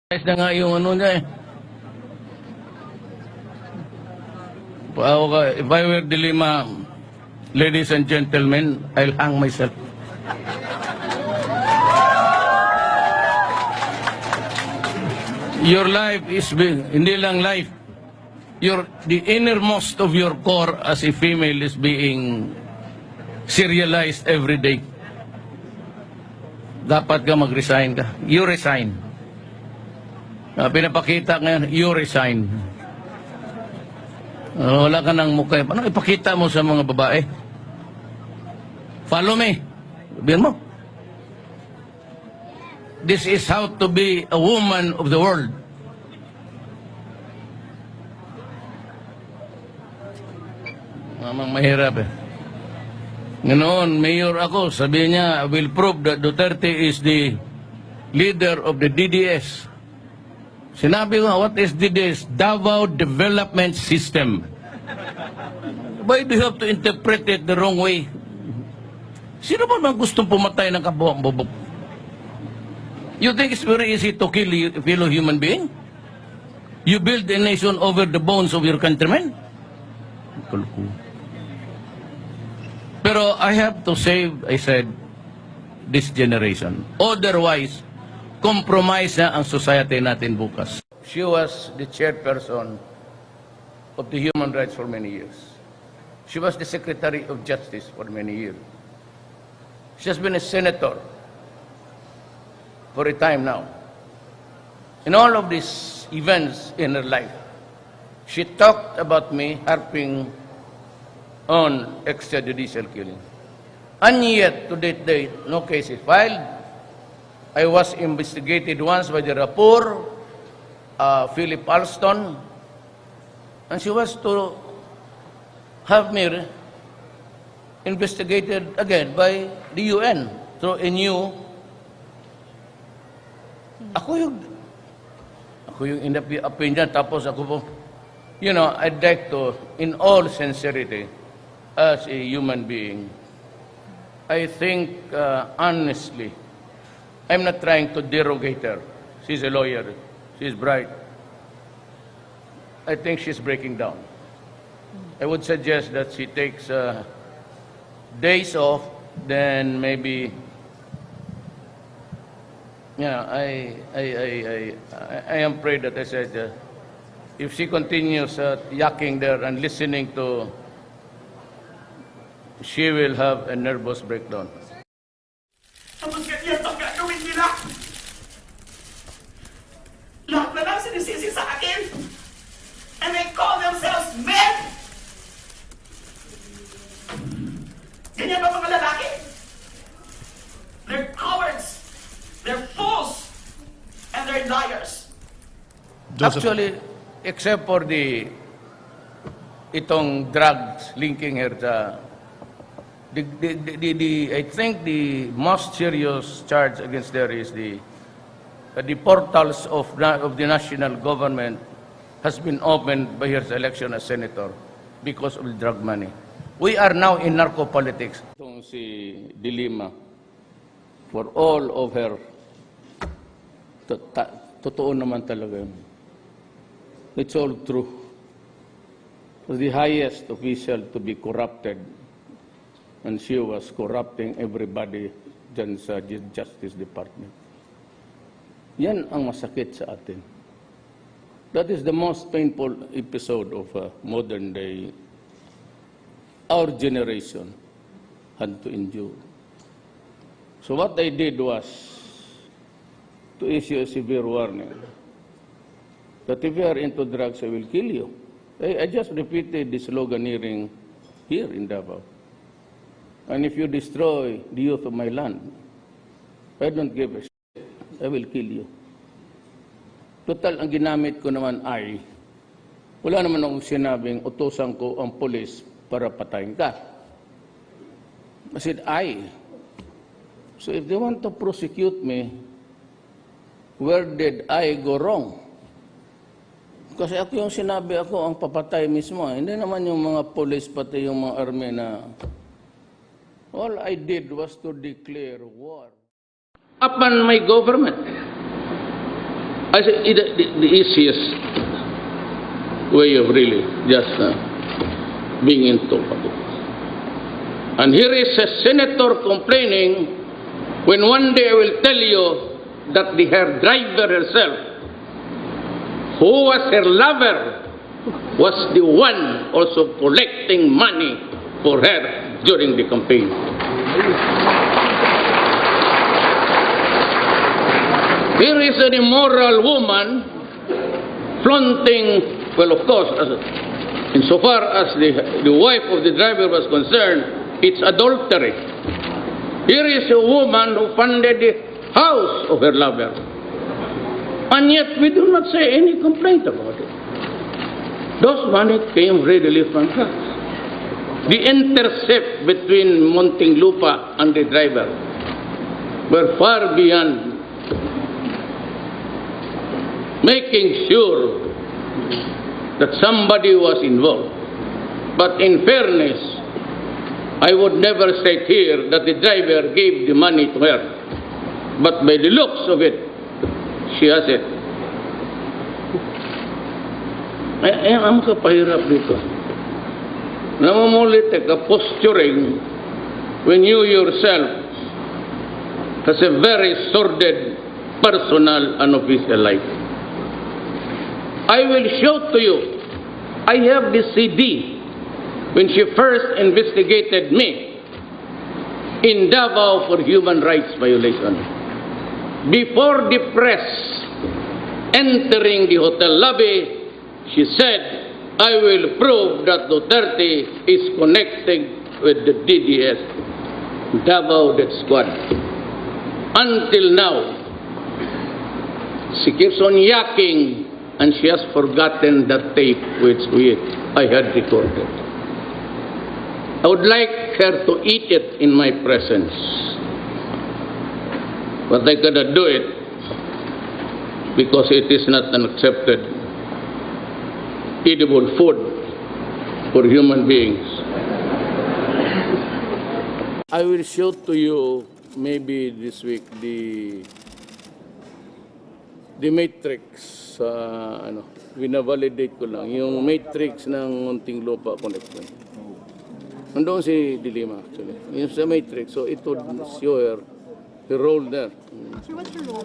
Ayos na nga yung ano niya eh. If I were the Lima, ladies and gentlemen, I'll hang myself. Your life is hindi lang life. The innermost of your core as a female is being serialized every day. Dapat ka mag-resign ka. You resign. Pinapakita ngayon, you resign. Wala ka ng mukha. Ano ipakita mo sa mga babae? Follow me. Sabihin mo. This is how to be a woman of the world. Mamang mahirap eh. Ganoon, mayor ako, sabi niya, I will prove that Duterte is the leader of the DDS. Sinabi ko, what is DDS? Davao Development System. Why do you have to interpret it the wrong way? Sino ba man gustong pumatay ng kabuang bubog? You think it's very easy to kill a fellow human being? You build a nation over the bones of your countrymen? Pero I have to save, I said, this generation. Otherwise, compromise na ang society natin bukas. She was the chairperson of the human rights for many years. She was the Secretary of Justice for many years. She has been a senator for a time now. In all of these events in her life, she talked about me harping on extrajudicial killing. And yet, to that date, no case is filed. I was investigated once by the rapport, Philip Alston, and she was to have me investigated again by the UN through a new. Ako yung in the opinion, tapos ako po, you know, I'd like to, in all sincerity, as a human being, I think, honestly, I'm not trying to derogate her. She's a lawyer. She's bright. I think she's breaking down. I would suggest that she takes days off, then maybe, yeah, I am afraid that I said, if she continues yakking there and listening to, she will have a nervous breakdown. Tapos ganyan ang gagawin nila. Lahat na lang sinisisi sa akin. And they call themselves men. Ganyan ba mga lalaki? They're cowards. They're fools. And they're liars. Actually, except for itong drugs linking her sa I think the most serious charge against her is the portals of the national government has been opened by her election as senator because of the drug money. We are now in narco-politics. Itong si Lima, for all of her, totoo naman talaga yun. It's all true. The highest official to be corrupted, and she was corrupting everybody dyan sa Justice Department. Yan ang masakit sa atin. That is the most painful episode of modern day our generation had to endure. So what I did was to issue a severe warning that if you are into drugs, I will kill you. I just repeated the sloganeering here in Davao. And if you destroy the youth of my land, I don't give a shit. I will kill you. Total, ang ginamit ko naman ay, wala naman akong sinabing utusan ko ang pulis para patayin ka. I said, I. So if they want to prosecute me, where did I go wrong? Kasi ako yung sinabi ako ang papatay mismo. Hindi naman yung mga pulis pati yung mga army na all I did was to declare war upon my government. I say the easiest way of really just being into politics. And here is a senator complaining when one day I will tell you that the her driver herself, who was her lover, was the one also collecting money for her during the campaign. Here is an immoral woman flaunting, well, of course, insofar as the wife of the driver was concerned, it's adultery. Here is a woman who funded the house of her lover. And yet we do not say any complaint about it. Those money came readily from her. The intercept between Muntinlupa and the driver were far beyond making sure that somebody was involved. But in fairness, I would never say here that the driver gave the money to her. But by the looks of it, she has it. Ang kapahirap dito. Namumulit ka posturing when you yourself has a very sordid personal and official life. I will show to you, I have the CD when she first investigated me in Davao for human rights violation. Before the press entering the hotel lobby, she said, I will prove that Duterte is connected with the DDS, Davao Death Squad. Until now, she keeps on yakking and she has forgotten that tape which I had recorded. I would like her to eat it in my presence, but I cannot do it because it is not an accepted edible food for human beings. I will show to you maybe this week the matrix, binavalidate ko lang, yung matrix ng Muntinlupa connection. Nandoon si Lima actually. Yung sa matrix, so it would show her the role there. Sir, what's your role?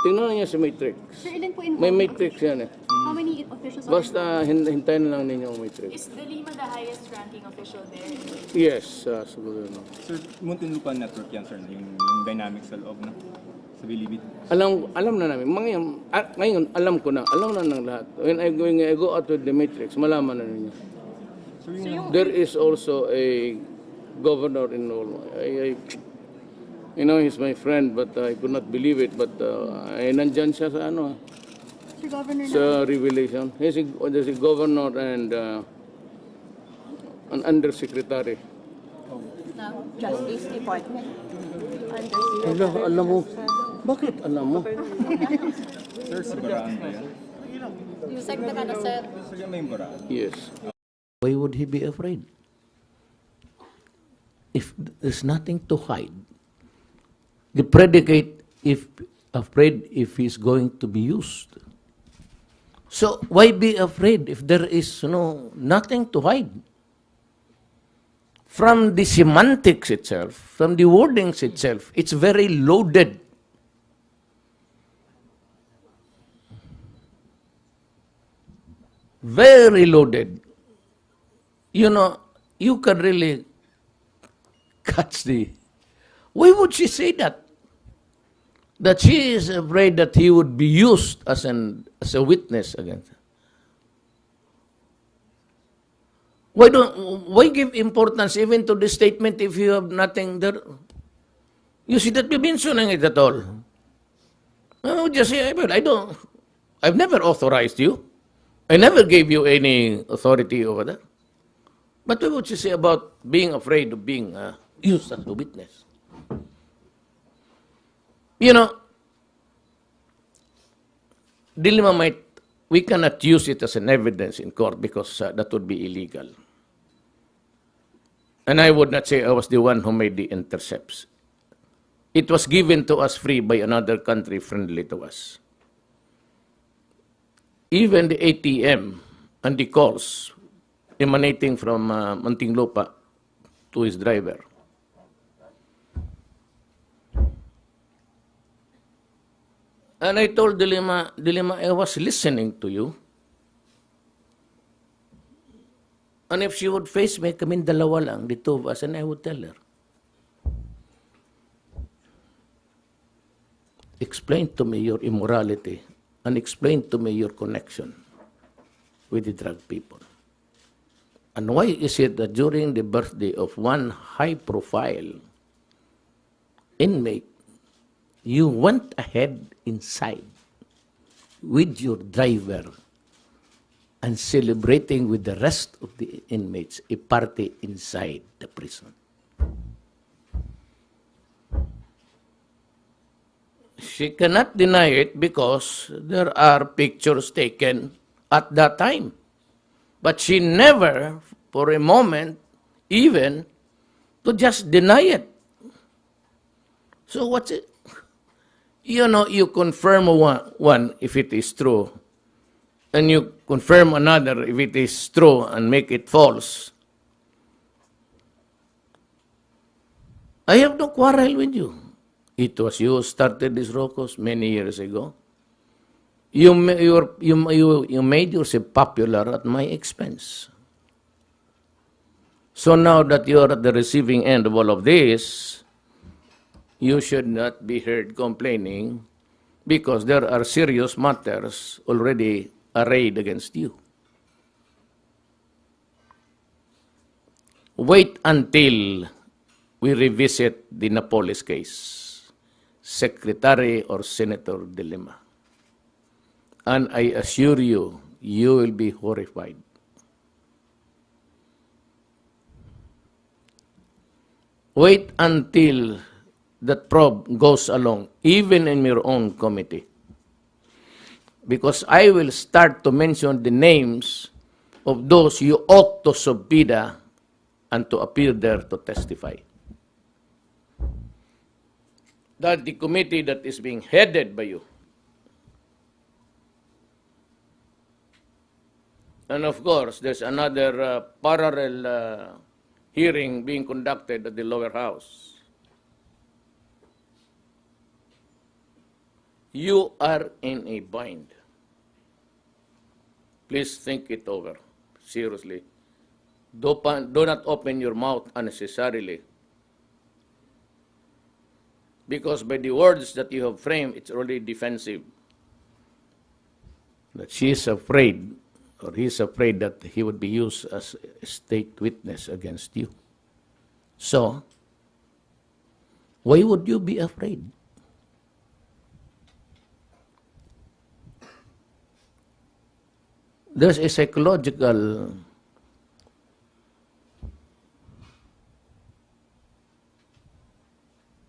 Tingnan niya sa matrix. Sir, ilan po involved? May matrix yan eh. How many officials are Basta hintayin na lang ninyo ang matrix. Is the Lima the highest ranking official there? Yes, siguro no. Sir, Muntinlupa Network yan, sir, yung dynamics sa loob, no? Sa Bilibid. Alam na namin. Ngayon, alam ko na. Alam na ng lahat. When I go out with the matrix, malaman na ninyo. There is also a governor involved. You know, he's my friend, but I could not believe it. But nandyan siya sa Sir, Governor sa revelation. There's a governor and an undersecretary. Justice Department. Alam mo, bakit alam mo? Sir, sa Baraan ba yan? Yung sector na, sir. Sir, yan ba yung Baraan? Yes. Why would he be afraid? If there's nothing to hide, the predicate if afraid if he's going to be used. So why be afraid if there is nothing to hide? From the semantics itself, from the wordings itself, it's very loaded. Very loaded. You can really catch the... Why would she say that? That she is afraid that he would be used as a witness against her. Why give importance even to this statement if you have nothing there? You see that you've been mentioning it at all. I would just say, I've never authorized you. I never gave you any authority over that. But what would you say about being afraid of being used as a witness? Dilemma we cannot use it as an evidence in court because that would be illegal. And I would not say I was the one who made the intercepts. It was given to us free by another country friendly to us. even the ATM and the calls emanating from Muntinlupa to his driver. And I told Dilima, I was listening to you. And if she would face me, kaming dalawa lang, the two of us, and I would tell her, explain to me your immorality and explain to me your connection with the drug people. And why is it that during the birthday of one high-profile inmate, you went ahead inside with your driver and celebrating with the rest of the inmates a party inside the prison? She cannot deny it because there are pictures taken at that time. But she never, for a moment, even to just deny it. So what's it? You know, you confirm one if it is true, and you confirm another if it is true and make it false. I have no quarrel with you. It was you who started this ruckus many years ago. You made yourself popular at my expense. So now that you are at the receiving end of all of this, you should not be heard complaining because there are serious matters already arrayed against you. Wait until we revisit the Napoles case, Secretary or Senator De Lima. And I assure you, you will be horrified. Wait until that probe goes along, even in your own committee. Because I will start to mention the names of those you ought to subpoena and to appear there to testify. That the committee that is being headed by you. And of course, there's another parallel hearing being conducted at the lower house. You are in a bind. Please think it over, seriously. Do not open your mouth unnecessarily. Because by the words that you have framed, it's already defensive. That she is afraid, or he is afraid that he would be used as a state witness against you. So, why would you be afraid? There's a psychological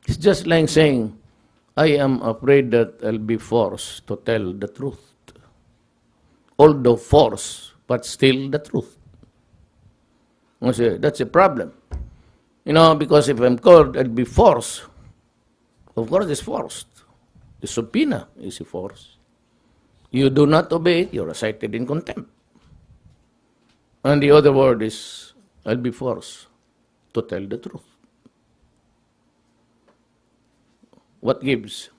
it's just like saying, I am afraid that I'll be forced to tell the truth. Although forced, but still the truth. That's a problem. You know, because if I'm called, I'll be forced. Of course, it's forced. The subpoena is a force. You do not obey it, you're cited in contempt. And the other word is, I'll be forced to tell the truth. What gives?